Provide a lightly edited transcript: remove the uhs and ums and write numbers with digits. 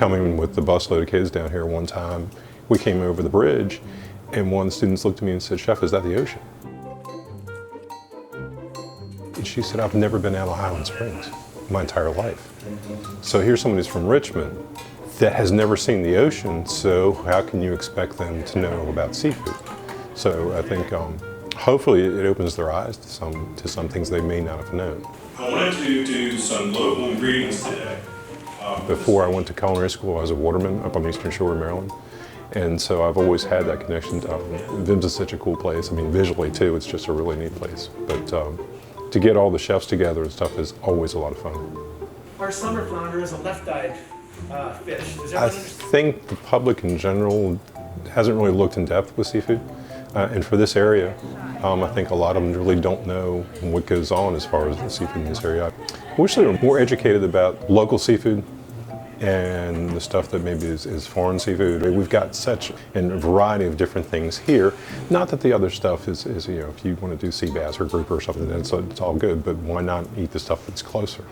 coming with the busload of kids down here one time, we came over the bridge, and one of the students looked at me and said, "Chef, is that the ocean?" And she said, "I've never been out of Highland Springs my entire life." So here's someone who's from Richmond that has never seen the ocean, so how can you expect them to know about seafood? So I think hopefully it opens their eyes to some things they may not have known. I wanted to do some local ingredients today. Before I went to culinary school, I was a waterman up on the Eastern Shore of Maryland. And so I've always had that connection. Vim's is such a cool place. I mean, visually too, it's just a really neat place. But to get all the chefs together and stuff is always a lot of fun. Our summer flounder is a left-eyed fish. I think the public in general hasn't really looked in depth with seafood. And for this area, I think a lot of them really don't know what goes on as far as the seafood in this area. I wish they were more educated about local seafood and the stuff that maybe is foreign seafood. We've got such a variety of different things here. Not that the other stuff is if you want to do sea bass or grouper or something, it's all good, but why not eat the stuff that's closer?